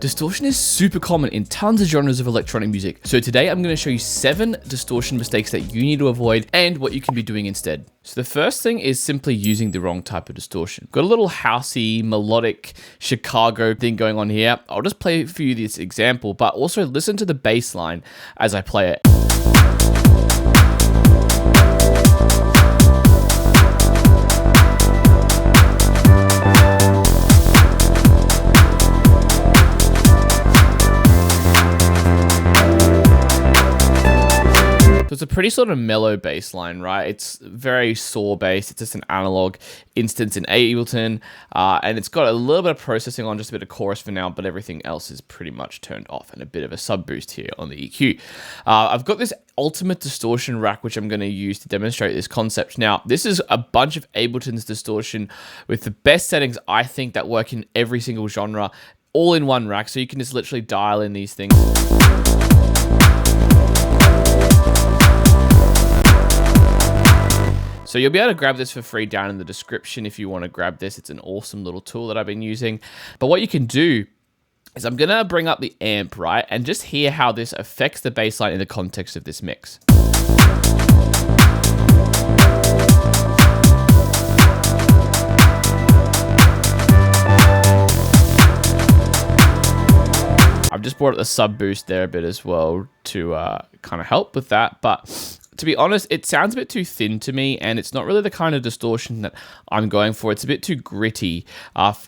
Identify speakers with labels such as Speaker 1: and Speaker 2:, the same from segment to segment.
Speaker 1: Distortion is super common in tons of genres of electronic music. So today I'm going to show you 7 distortion mistakes that you need to avoid and what you can be doing instead. So the first thing is simply using the wrong type of distortion. Got a little housey, melodic Chicago thing going on here. I'll just play for you this example, but also listen to the bass line as I play it. So it's a pretty sort of mellow bass line, right? It's very saw bass. It's just an analog instance in Ableton, and it's got a little bit of processing on, just a bit of chorus for now, but everything else is pretty much turned off, and a bit of a sub boost here on the EQ. I've got this ultimate distortion rack, which I'm going to use to demonstrate this concept. Now, this is a bunch of Ableton's distortion with the best settings, I think, that work in every single genre, all in one rack, so you can just literally dial in these things. So you'll be able to grab this for free down in the description if you want to grab this. It's an awesome little tool that I've been using. But what you can do is I'm going to bring up the amp, right? And just hear how this affects the bass line in the context of this mix. I've just brought up the sub boost there a bit as well to kind of help with that. But to be honest, it sounds a bit too thin to me, and it's not really the kind of distortion that I'm going for. It's a bit too gritty.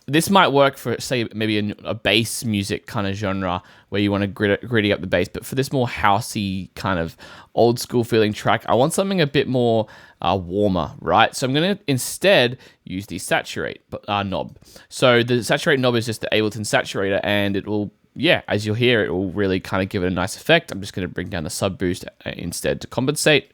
Speaker 1: This might work for, say, maybe a bass music kind of genre where you want to gritty up the bass, but for this more housey kind of old school feeling track, I want something a bit more warmer, right? So I'm going to instead use the saturate knob. So the saturate knob is just the Ableton saturator, and it will, yeah, as you'll hear, it will really kind of give it a nice effect. I'm just going to bring down the sub boost instead to compensate.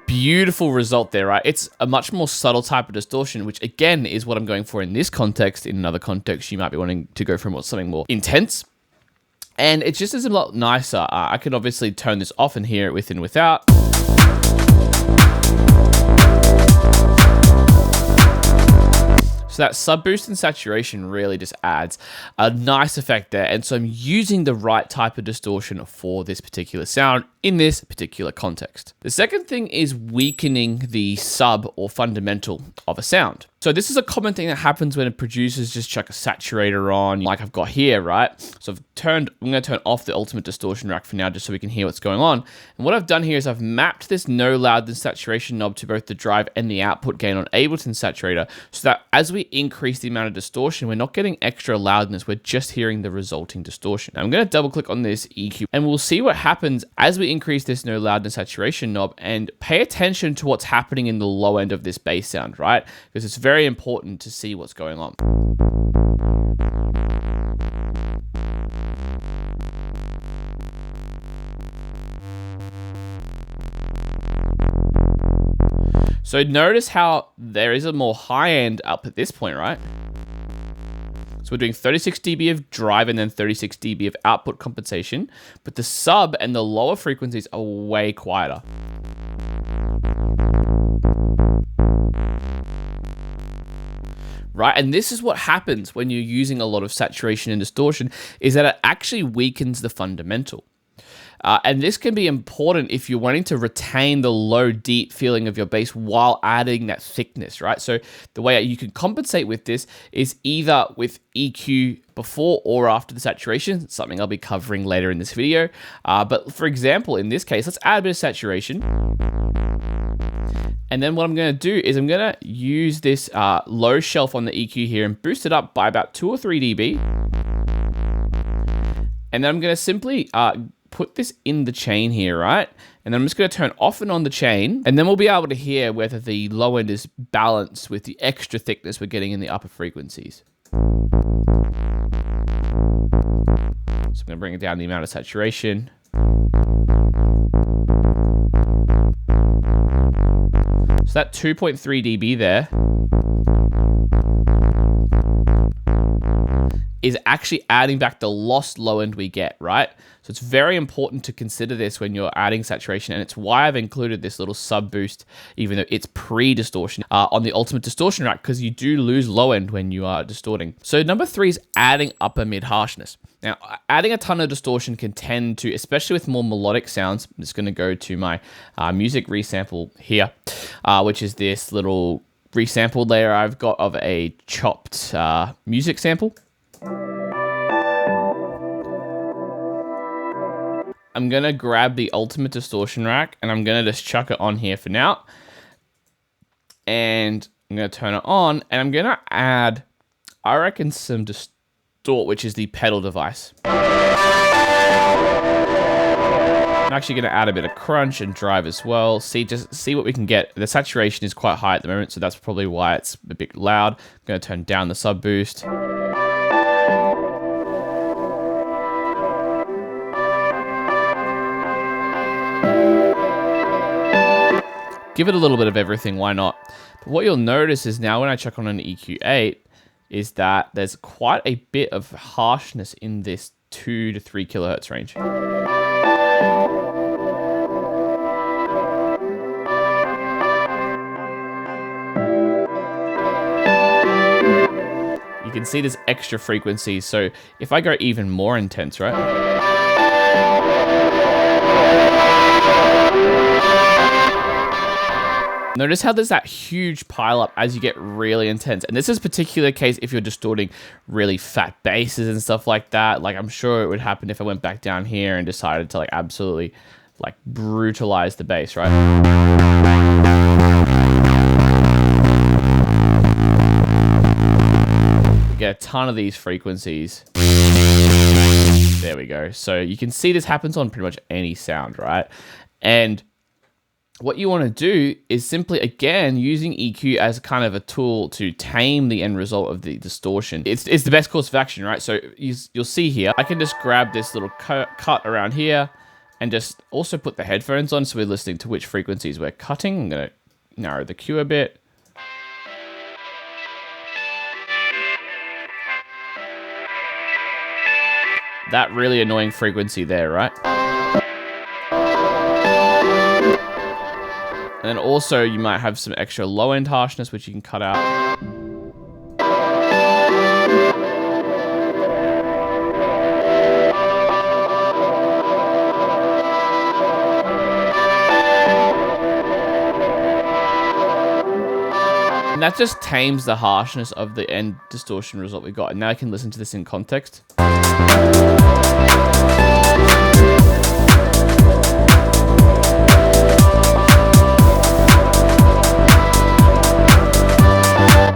Speaker 1: Beautiful result there, right? It's a much more subtle type of distortion, which again is what I'm going for in this context. In another context, you might be wanting to go for something more intense. And it just is a lot nicer. I can obviously turn this off and hear it with and without. So that sub boost and saturation really just adds a nice effect there. And so I'm using the right type of distortion for this particular sound in this particular context. The second thing is weakening the sub or fundamental of a sound. So this is a common thing that happens when producers just chuck a saturator on, like I've got here, right? So I'm going to turn off the ultimate distortion rack for now, just so we can hear what's going on. And what I've done here is I've mapped this no loudness saturation knob to both the drive and the output gain on Ableton saturator, so that as we increase the amount of distortion, we're not getting extra loudness, we're just hearing the resulting distortion. Now I'm going to double click on this EQ, and we'll see what happens as we increase this no loudness saturation knob, and pay attention to what's happening in the low end of this bass sound, right? Because it's very important to see what's going on. So notice how there is a more high end up at this point, right? So we're doing 36 dB of drive and then 36 dB of output compensation, but the sub and the lower frequencies are way quieter. Right? And this is what happens when you're using a lot of saturation and distortion, is that it actually weakens the fundamental. And this can be important if you're wanting to retain the low, deep feeling of your bass while adding that thickness, right? So the way you can compensate with this is either with EQ before or after the saturation, something I'll be covering later in this video. But for example, in this case, let's add a bit of saturation. And then what I'm going to do is I'm going to use this low shelf on the EQ here and boost it up by about 2 or 3 dB. And then I'm going to simply put this in the chain here, right? And then I'm just going to turn off and on the chain, and then we'll be able to hear whether the low end is balanced with the extra thickness we're getting in the upper frequencies. So I'm going to bring it down the amount of saturation. So that 2.3 dB there is actually adding back the lost low end we get, right? So it's very important to consider this when you're adding saturation, and it's why I've included this little sub boost, even though it's pre-distortion, on the ultimate distortion rack, because you do lose low end when you are distorting. So number 3 is adding upper mid harshness. Now, adding a ton of distortion can tend to, especially with more melodic sounds, I'm just going to go to my music resample here, which is this little resample layer I've got of a chopped music sample. I'm going to grab the ultimate distortion rack and I'm going to just chuck it on here for now. And I'm going to turn it on and I'm going to add, I reckon, some distort, which is the pedal device. I'm actually going to add a bit of crunch and drive as well. Just see what we can get. The saturation is quite high at the moment, so that's probably why it's a bit loud. I'm going to turn down the sub boost. Give it a little bit of everything, why not? But what you'll notice is now when I check on an EQ8 is that there's quite a bit of harshness in this 2 to 3 kilohertz range. You can see there's extra frequencies, so if I go even more intense, right? Notice how there's that huge pile up as you get really intense. And this is a particular case if you're distorting really fat basses and stuff like that. Like I'm sure it would happen if I went back down here and decided to like absolutely like brutalize the bass, right? We get a ton of these frequencies. There we go. So you can see this happens on pretty much any sound, right? And what you want to do is simply, again, using EQ as kind of a tool to tame the end result of the distortion. It's the best course of action, right? So you'll see here, I can just grab this little cut around here and just also put the headphones on so we're listening to which frequencies we're cutting. I'm going to narrow the Q a bit. That really annoying frequency there, right? And then also you might have some extra low end harshness, which you can cut out. And that just tames the harshness of the end distortion result we got. And now I can listen to this in context.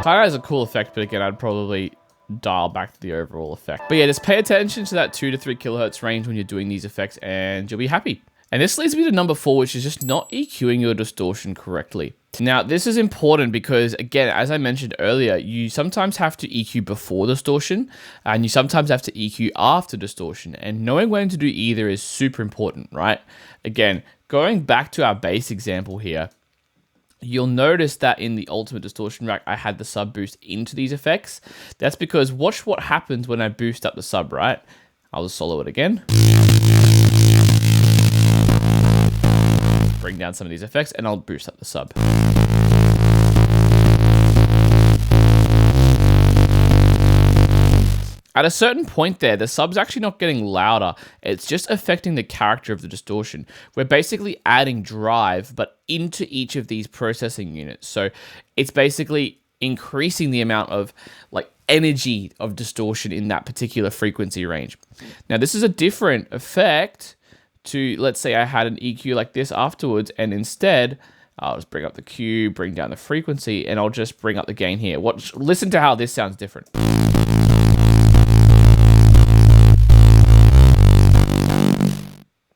Speaker 1: Kind of has a cool effect, but again, I'd probably dial back the overall effect. But yeah, just pay attention to that 2 to 3 kilohertz range when you're doing these effects and you'll be happy. And this leads me to number 4, which is just not EQing your distortion correctly. Now, this is important because, again, as I mentioned earlier, you sometimes have to EQ before distortion and you sometimes have to EQ after distortion. And knowing when to do either is super important, right? Again, going back to our bass example here, you'll notice that in the ultimate distortion rack, I had the sub boost into these effects. That's because watch what happens when I boost up the sub, right? I'll just solo it again. Bring down some of these effects and I'll boost up the sub. At a certain point there, the sub's actually not getting louder. It's just affecting the character of the distortion. We're basically adding drive, but into each of these processing units. So it's basically increasing the amount of like energy of distortion in that particular frequency range. Now, this is a different effect to, let's say I had an EQ like this afterwards, and instead I'll just bring up the Q, bring down the frequency, and I'll just bring up the gain here. Listen to how this sounds different.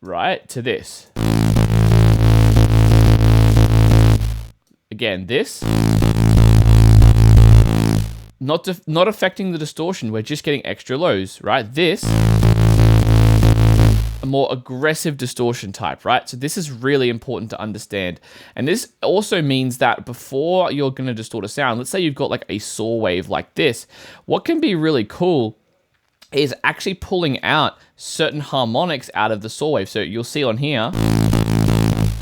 Speaker 1: Right, to this. Again, this. Not affecting the distortion, we're just getting extra lows, right? This, a more aggressive distortion type, right? So this is really important to understand. And this also means that before you're gonna distort a sound, let's say you've got like a saw wave like this, what can be really cool is actually pulling out certain harmonics out of the saw wave. So you'll see on here,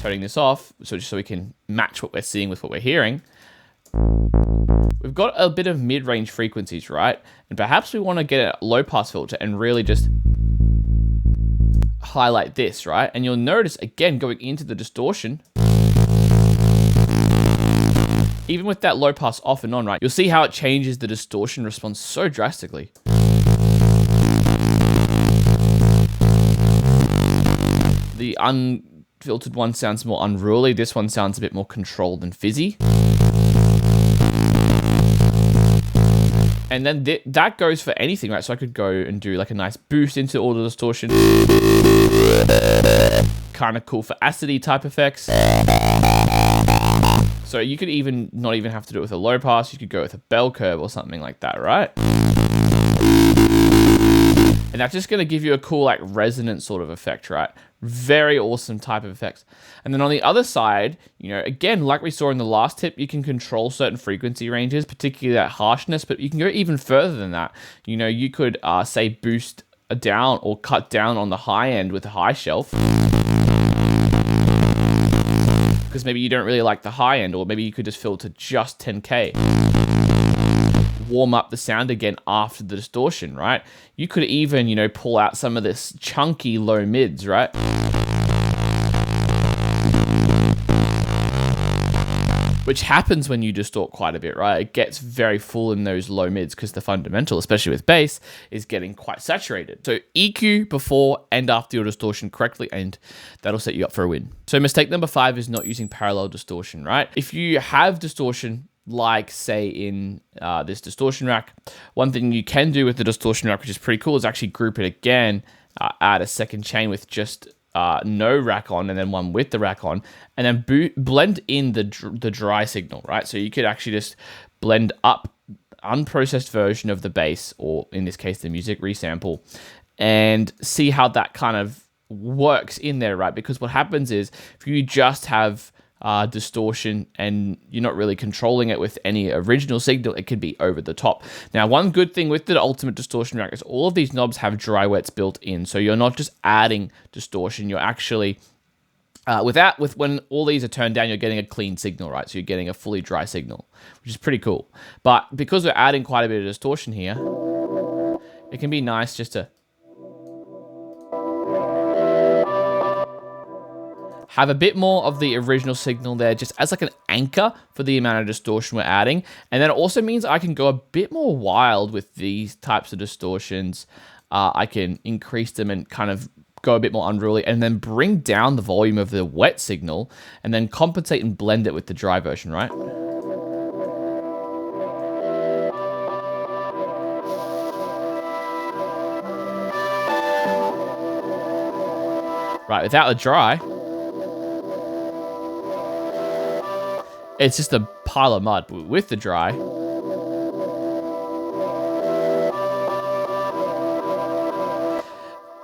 Speaker 1: turning this off, so just so we can match what we're seeing with what we're hearing. We've got a bit of mid-range frequencies, right? And perhaps we want to get a low-pass filter and really just highlight this, right? And you'll notice, again, going into the distortion, even with that low-pass off and on, right? You'll see how it changes the distortion response so drastically. The unfiltered one sounds more unruly. This one sounds a bit more controlled and fizzy. And then that goes for anything, right? So I could go and do like a nice boost into all the distortion. Kind of cool for acidy type effects. So you could even not even have to do it with a low pass. You could go with a bell curve or something like that, right? And that's just going to give you a cool like resonant sort of effect, right? Very awesome type of effects. And then on the other side, you know, again, like we saw in the last tip, you can control certain frequency ranges, particularly that harshness, but you can go even further than that. You know, you could say boost down or cut down on the high end with a high shelf. Because maybe you don't really like the high end, or maybe you could just filter just 10K. Warm up the sound again after the distortion, right? You could even, you know, pull out some of this chunky low mids, right? Which happens when you distort quite a bit, right? It gets very full in those low mids because the fundamental, especially with bass, is getting quite saturated. So EQ before and after your distortion correctly, and that'll set you up for a win. So mistake number 5 is not using parallel distortion, right? If you have distortion, like say in this distortion rack, one thing you can do with the distortion rack, which is pretty cool, is actually group it again, add a second chain with just no rack on and then one with the rack on, and then blend in the dry signal, right? So you could actually just blend up unprocessed version of the bass, or in this case the music resample, and see how that kind of works in there, right? Because what happens is if you just have distortion and you're not really controlling it with any original signal, it could be over the top. Now, one good thing with the Ultimate Distortion Rack is all of these knobs have dry wets built in, so you're not just adding distortion, you're actually when all these are turned down, you're getting a clean signal, right? So you're getting a fully dry signal, which is pretty cool. But because we're adding quite a bit of distortion here, it can be nice just to have a bit more of the original signal there, just as like an anchor for the amount of distortion we're adding. And then it also means I can go a bit more wild with these types of distortions. I can increase them and kind of go a bit more unruly, and then bring down the volume of the wet signal, and then compensate and blend it with the dry version, right? Right, without the dry, it's just a pile of mud. With the dry,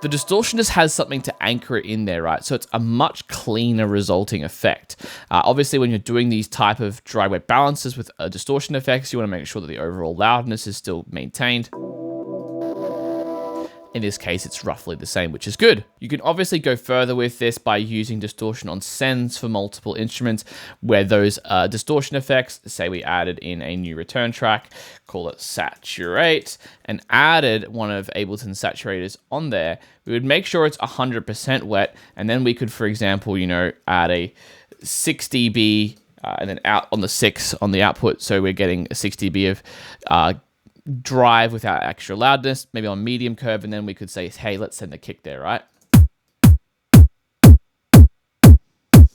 Speaker 1: the distortion just has something to anchor it in there, right? So it's a much cleaner resulting effect. Obviously, when you're doing these type of dry wet balances with distortion effects, you want to make sure that the overall loudness is still maintained. In this case, it's roughly the same, which is good. You can obviously go further with this by using distortion on sends for multiple instruments, where those distortion effects, say we added in a new return track, call it saturate, and added one of Ableton's saturators on there, we would make sure it's 100% wet, and then we could, for example, you know, add a 6 dB and then out on the 6 on the output, so we're getting a 6 dB of drive without extra loudness, maybe on medium curve, and then we could say, hey, let's send a kick there, right?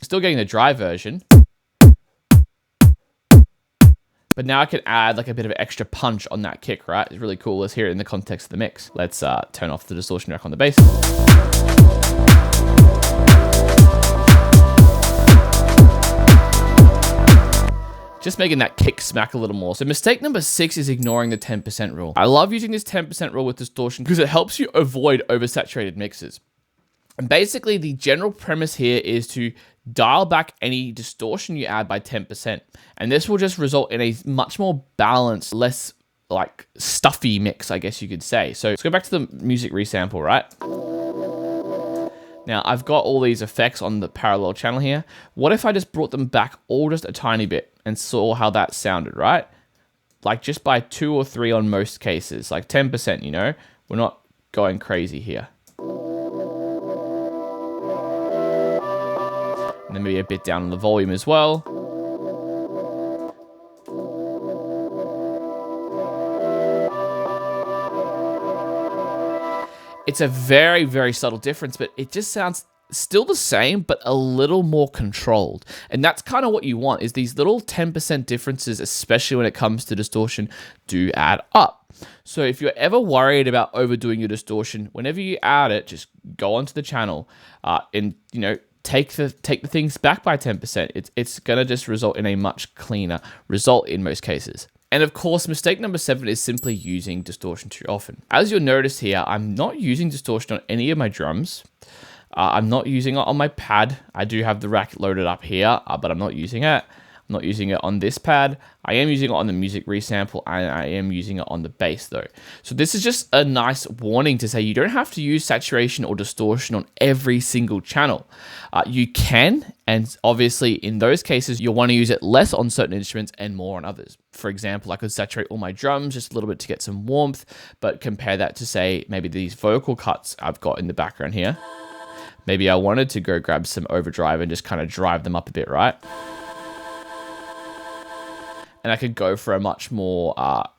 Speaker 1: Still getting the dry version, but now I can add like a bit of extra punch on that kick, right? It's really cool. Let's hear it in the context of the mix. Let's turn off the distortion rack on the bass. Just making that kick smack a little more. So mistake number 6 is ignoring the 10% rule. I love using this 10% rule with distortion because it helps you avoid oversaturated mixes. And basically the general premise here is to dial back any distortion you add by 10%. And this will just result in a much more balanced, less like stuffy mix, I guess you could say. So let's go back to the music resample, right? Now I've got all these effects on the parallel channel here. What if I just brought them back all just a tiny bit and saw how that sounded, right? Like just by 2 or 3 on most cases, like 10%, you know? We're not going crazy here. And then maybe a bit down on the volume as well. It's a very, very subtle difference, but it just sounds still the same, but a little more controlled. And that's kind of what you want, is these little 10% differences, especially when it comes to distortion, do add up. So if you're ever worried about overdoing your distortion, whenever you add it, just go onto the channel and, you know, take the things back by 10%. It's going to just result in a much cleaner result in most cases. And of course, mistake number 7 is simply using distortion too often. As you'll notice here, I'm not using distortion on any of my drums. I'm not using it on my pad. I do have the rack loaded up here, but I'm not using it. I'm not using it on this pad. I am using it on the music resample, and I am using it on the bass though. So this is just a nice warning to say you don't have to use saturation or distortion on every single channel. You can, and obviously in those cases, you'll want to use it less on certain instruments and more on others. For example, I could saturate all my drums just a little bit to get some warmth, but compare that to say maybe these vocal cuts I've got in the background here. Maybe I wanted to go grab some overdrive and just kind of drive them up a bit, right? And I could go for a much more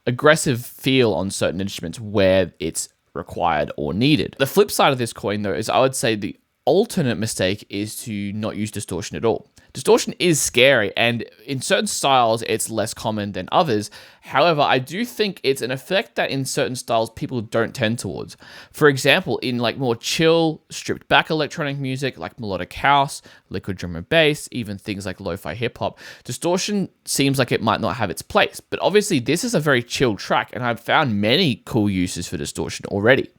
Speaker 1: aggressive feel on certain instruments where it's required or needed. The flip side of this coin, though, is I would say the alternate mistake is to not use distortion at all. Distortion is scary, and in certain styles, it's less common than others. However, I do think it's an effect that in certain styles, people don't tend towards. For example, in like more chill, stripped back electronic music, like melodic house, liquid drum and bass, even things like lo-fi hip hop, distortion seems like it might not have its place. But obviously, this is a very chill track, and I've found many cool uses for distortion already.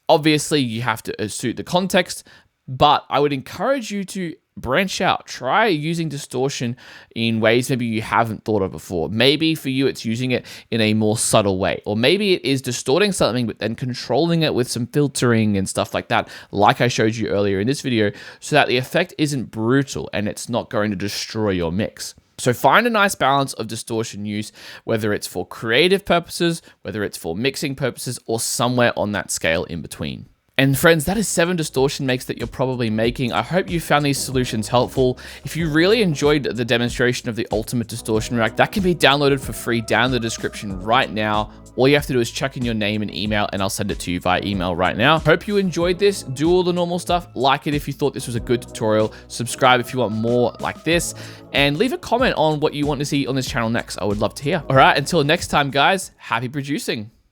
Speaker 1: Obviously, you have to suit the context, but I would encourage you to branch out. Try using distortion in ways maybe you haven't thought of before. Maybe for you, it's using it in a more subtle way. Or maybe it is distorting something, but then controlling it with some filtering and stuff like that, like I showed you earlier in this video, so that the effect isn't brutal and it's not going to destroy your mix. So find a nice balance of distortion use, whether it's for creative purposes, whether it's for mixing purposes, or somewhere on that scale in between. And friends, that is 7 distortion makes that you're probably making. I hope you found these solutions helpful. If you really enjoyed the demonstration of the ultimate distortion rack, that can be downloaded for free down in the description right now. All you have to do is chuck in your name and email, and I'll send it to you via email right now. Hope you enjoyed this. Do all the normal stuff. Like it if you thought this was a good tutorial. Subscribe if you want more like this. And leave a comment on what you want to see on this channel next. I would love to hear. All right, until next time, guys, happy producing.